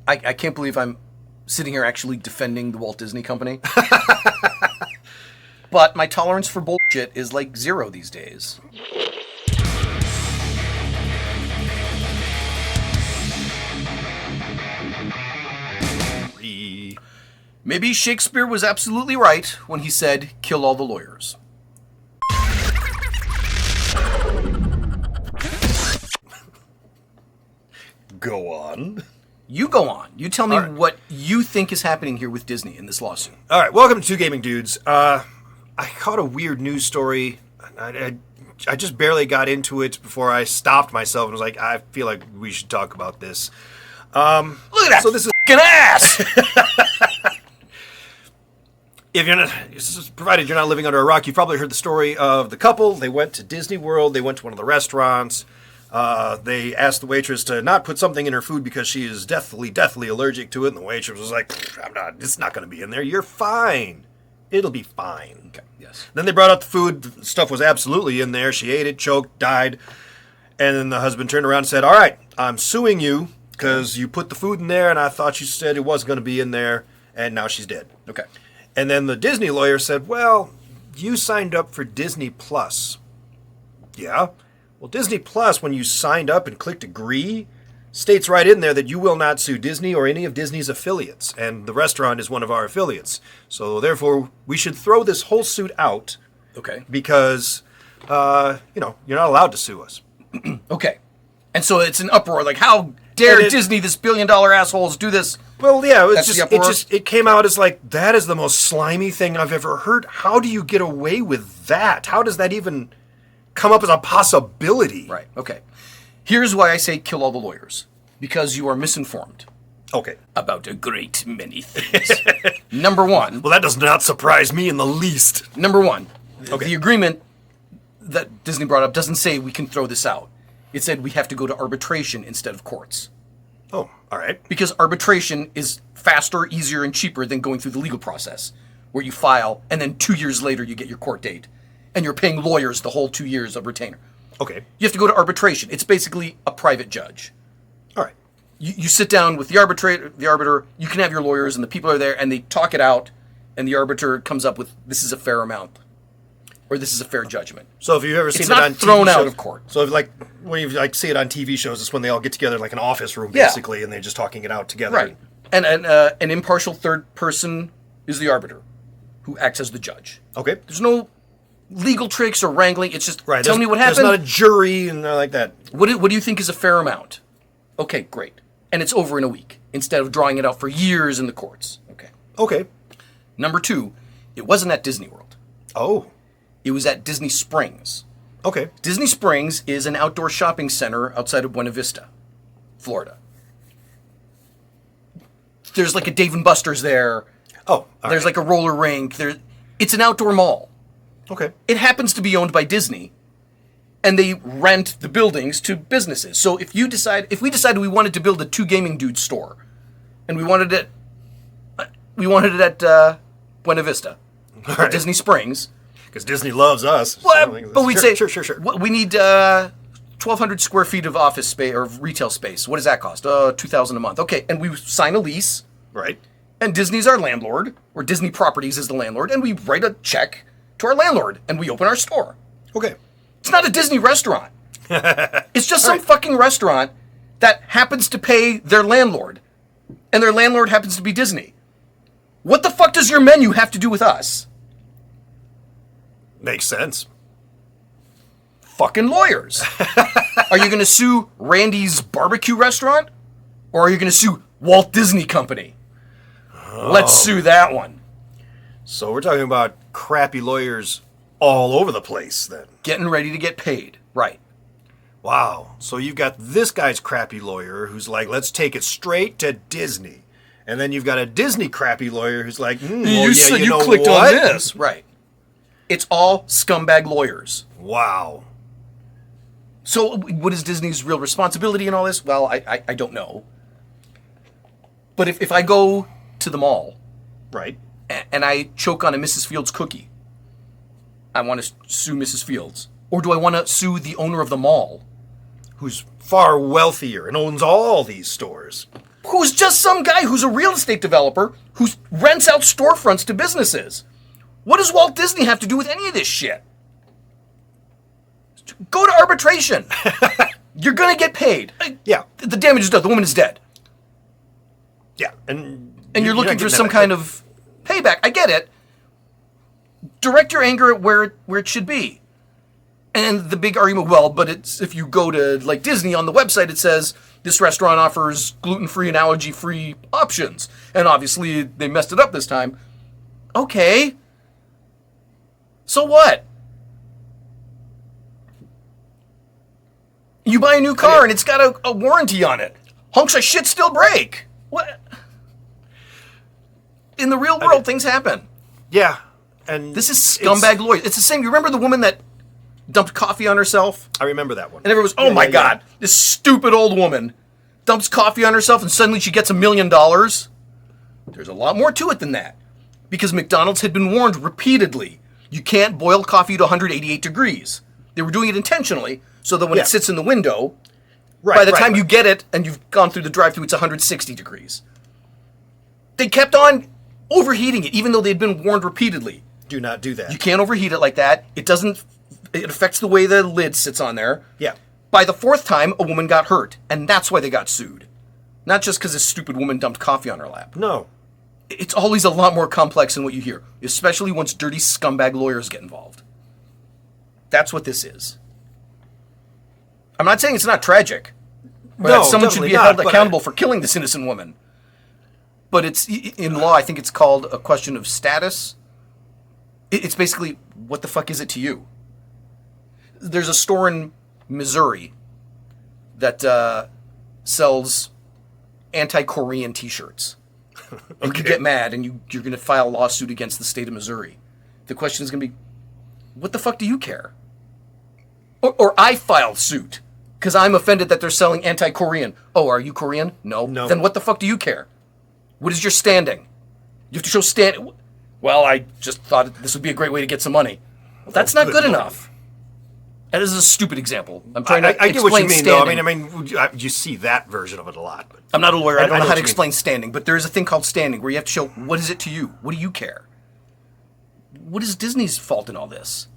I can't believe I'm sitting here actually defending the Walt Disney Company. But my tolerance for bullshit is like 0 these days. Maybe Shakespeare was absolutely right when he said, kill all the lawyers. Go on. You go on. You tell me what you think is happening here with Disney in this lawsuit. All right, welcome to Two Gaming Dudes. I caught a weird news story. I just barely got into it before I stopped myself and was like, I feel like we should talk about this. Look at that fucking ass! If you're not, provided you're not living under a rock, you've probably heard the story of the couple. They went to Disney World. They went to one of the restaurants. They asked the waitress to not put something in her food because she is deathly allergic to it. And the waitress was like, it's not going to be in there. You're fine. It'll be fine. Okay, yes. Then they brought out the food. The stuff was absolutely in there. She ate it, choked, died. And then the husband turned around and said, all right, I'm suing you because you put the food in there and I thought you said it wasn't going to be in there. And now she's dead. Okay. And then the Disney lawyer said, well, you signed up for Disney Plus. Yeah. Well, Disney Plus, when you signed up and clicked agree, states right in there that you will not sue Disney or any of Disney's affiliates. And the restaurant is one of our affiliates. So therefore, we should throw this whole suit out. Okay. Because, you're not allowed to sue us. Okay. And so it's an uproar. Like, how dare Disney, this billion-dollar assholes, do this? Well, yeah, it came out as like, that is the most slimy thing I've ever heard. How do you get away with that? How does that even come up as a possibility? Right, okay. Here's why I say kill all the lawyers. Because you are misinformed. Okay. About a great many things. Number one. Well, that does not surprise me in the least. Number one. Okay. The agreement that Disney brought up doesn't say we can throw this out. It said we have to go to arbitration instead of courts. Oh, all right. Because arbitration is faster, easier, and cheaper than going through the legal process, where you file, and then 2 years later you get your court date. And you're paying lawyers the whole 2 years of retainer. Okay. You have to go to arbitration. It's basically a private judge. All right. You sit down with the arbiter, you can have your lawyers, and the people are there, and they talk it out, and the arbiter comes up with, this is a fair amount. Or this is a fair judgment. So if you've ever seen it's it not on thrown TV out shows, of court. So if when you see it on TV shows, it's when they all get together in like an office room, basically, and they're just talking it out together. Right. And an impartial third person is the arbiter, who acts as the judge. Okay. There's no legal tricks or wrangling. It's just tell me what happened. There's not a jury and like that. What do you think is a fair amount? Okay, great. And it's over in a week instead of drawing it out for years in the courts. Okay. Okay. Number two, it wasn't at Disney World. Oh. It was at Disney Springs. Okay. Disney Springs is an outdoor shopping center outside of Buena Vista, Florida. There's like a Dave & Buster's there. Oh, there's like a roller rink. It's an outdoor mall. Okay. It happens to be owned by Disney, and they rent the buildings to businesses. So if we decided we wanted to build a Two Gaming Dudes store, and we wanted it at Buena Vista, or Disney Springs, because Disney loves us. Well, but we'd say, sure. We need 1,200 square feet of office space or retail space. What does that cost? $2,000 a month. Okay, and we sign a lease. Right. And Disney's our landlord, or Disney Properties is the landlord, and we write a check to our landlord, and we open our store. Okay. It's not a Disney restaurant. It's just some fucking restaurant that happens to pay their landlord, and their landlord happens to be Disney. What the fuck does your menu have to do with us? Makes sense. Fucking lawyers. Are you going to sue Randy's barbecue restaurant? Or are you going to sue Walt Disney Company? Oh. Let's sue that one. So we're talking about crappy lawyers all over the place then. Getting ready to get paid. Right. Wow. So you've got this guy's crappy lawyer who's like, let's take it straight to Disney. And then you've got a Disney crappy lawyer who's like, you clicked on this. Right. It's all scumbag lawyers. Wow. So what is Disney's real responsibility in all this? Well, I don't know. But if I go to the mall, right, and I choke on a Mrs. Fields cookie, I want to sue Mrs. Fields. Or do I want to sue the owner of the mall who's far wealthier and owns all these stores. Who's just some guy who's a real estate developer who rents out storefronts to businesses. What does Walt Disney have to do with any of this shit? Go to arbitration. You're going to get paid. Yeah. The damage is done. The woman is dead. Yeah. And you're looking for some kind of payback. I get it. Direct your anger at where it should be. And the big argument, well, but it's if you go to like Disney on the website, it says this restaurant offers gluten-free and allergy-free options. And obviously they messed it up this time. Okay. So what? You buy a new car and it's got a warranty on it. Hunks of shit still break. What? In the real world, things happen. Yeah. And this is scumbag lawyers. It's the same. You remember the woman that dumped coffee on herself? I remember that one. And everyone was, oh my God, this stupid old woman dumps coffee on herself and suddenly she gets $1 million. There's a lot more to it than that. Because McDonald's had been warned repeatedly, you can't boil coffee to 188 degrees. They were doing it intentionally so that when it sits in the window, by the time you get it and you've gone through the drive-thru, it's 160 degrees. They kept on overheating it even though they'd been warned repeatedly. Do not do that. You can't overheat it like that. It affects the way the lid sits on there. Yeah. By the fourth time, a woman got hurt, and that's why they got sued. Not just because this stupid woman dumped coffee on her lap. No. It's always a lot more complex than what you hear, especially once dirty scumbag lawyers get involved. That's what this is. I'm not saying it's not tragic. Or that someone should be held accountable for killing this innocent woman. But it's in law, I think it's called a question of status. It's basically, what the fuck is it to you? There's a store in Missouri that sells anti-Korean t-shirts. And you get mad and you're going to file a lawsuit against the state of Missouri. The question is going to be, what the fuck do you care? Or I file suit because I'm offended that they're selling anti-Korean. Oh, are you Korean? No. Then what the fuck do you care? What is your standing? You have to show standing. Well, I just thought this would be a great way to get some money. Well, that's not good enough. That is a stupid example. I'm trying to explain get what you mean, standing. though. I mean, you see that version of it a lot. But I'm not a lawyer. I don't know how to explain standing, but there is a thing called standing where you have to show, what is it to you? What do you care? What is Disney's fault in all this?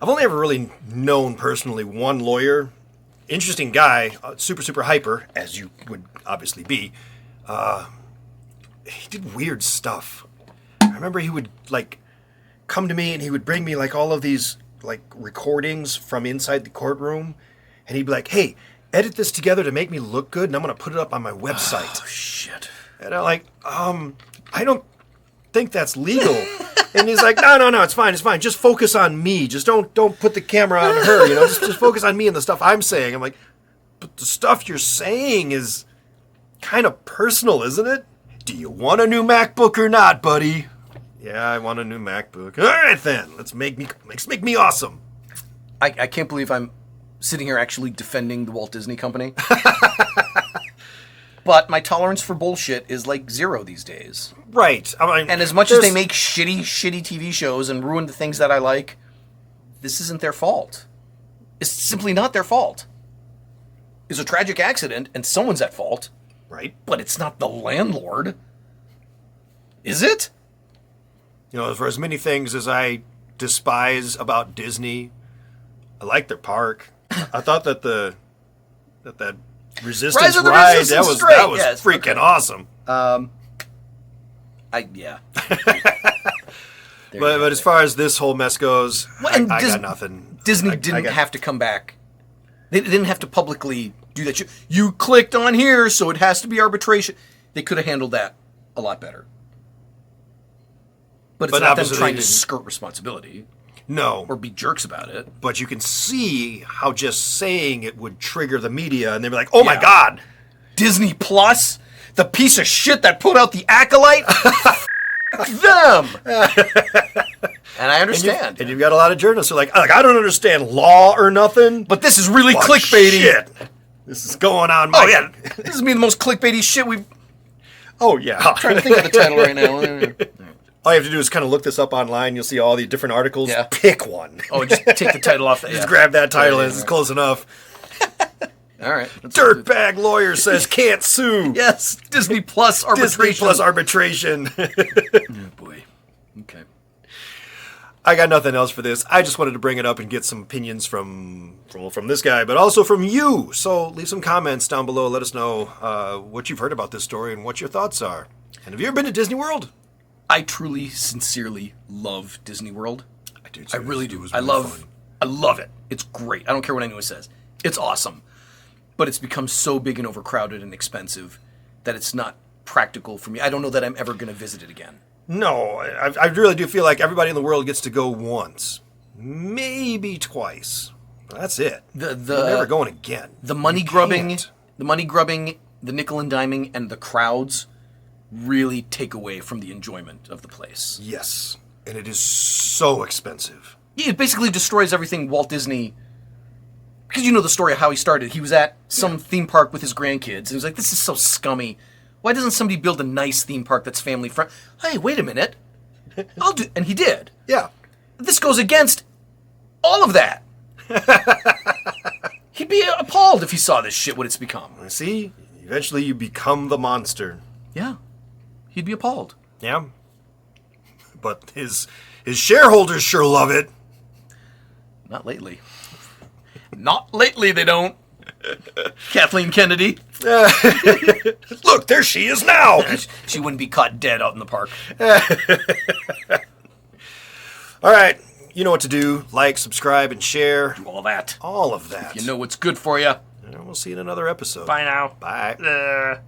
I've only ever really known personally one lawyer. Interesting guy, super, super hyper, as you would obviously be. He did weird stuff. I remember he would, come to me and he would bring me, all of these, recordings from inside the courtroom. And he'd be like, hey, edit this together to make me look good, and I'm going to put it up on my website. Oh, shit. And I'm I don't think that's legal. And he's like, no, it's fine. Just focus on me. Just don't put the camera on her, just focus on me and the stuff I'm saying. I'm like, but the stuff you're saying is kind of personal, isn't it? Do you want a new MacBook or not, buddy? Yeah, I want a new MacBook. All right, then. Let's make me awesome. I can't believe I'm sitting here actually defending the Walt Disney Company. But my tolerance for bullshit is zero these days. Right. And as much as they make shitty TV shows and ruin the things that I like, this isn't their fault. It's simply not their fault. It's a tragic accident, and someone's at fault. Right. But it's not the landlord. Is it? For as many things as I despise about Disney, I like their park. I thought that that Resistance ride, that was freaking awesome. Yeah. But as far as this whole mess goes, I got nothing. Disney didn't have to come back. They didn't have to publicly do that. You clicked on here, so it has to be arbitration. They could have handled that a lot better. But it's not them trying to skirt responsibility. No. Or be jerks about it. But you can see how just saying it would trigger the media, and they'd be like, oh my God. Disney Plus? The piece of shit that put out The Acolyte? Them! And I understand. And you've got a lot of journalists who are like, I don't understand law or nothing. But this is really clickbaity. Shit. This is going on. This is me the most clickbaity shit we've... Oh, yeah. I'm trying to think of the title right now. All you have to do is kind of look this up online. You'll see all the different articles. Yeah. Pick one. Oh, just take the title off. Just grab that title. It's close enough. All right. Dirtbag lawyer says can't sue. Yes. Disney Plus arbitration. Disney Plus arbitration. Oh, boy. Okay. I got nothing else for this. I just wanted to bring it up and get some opinions from this guy, but also from you. So leave some comments down below. Let us know what you've heard about this story and what your thoughts are. And have you ever been to Disney World? I truly, sincerely love Disney World. I do. I really do. It was I really fun. love it. It's great. I don't care what anyone says. It's awesome. But it's become so big and overcrowded and expensive that it's not practical for me. I don't know that I'm ever going to visit it again. No, I really do feel like everybody in the world gets to go once, maybe twice. That's it. You're never going again. The money grubbing, the nickel and diming, and the crowds really take away from the enjoyment of the place. Yes, and it is so expensive. It basically destroys everything Walt Disney. Because you know the story of how he started. He was at some theme park with his grandkids, and he was like, "This is so scummy. Why doesn't somebody build a nice theme park that's family friendly?" Hey, wait a minute. I'll do, and he did. Yeah. This goes against all of that. He'd be appalled if he saw this shit, what it's become. See, eventually you become the monster. Yeah. He'd be appalled. Yeah. But his shareholders sure love it. Not lately. Not lately, they don't. Kathleen Kennedy. Look, there she is now. She wouldn't be caught dead out in the park. All right. You know what to do. Like, subscribe, and share. Do all that. All of that. You know what's good for you. And we'll see you in another episode. Bye now. Bye.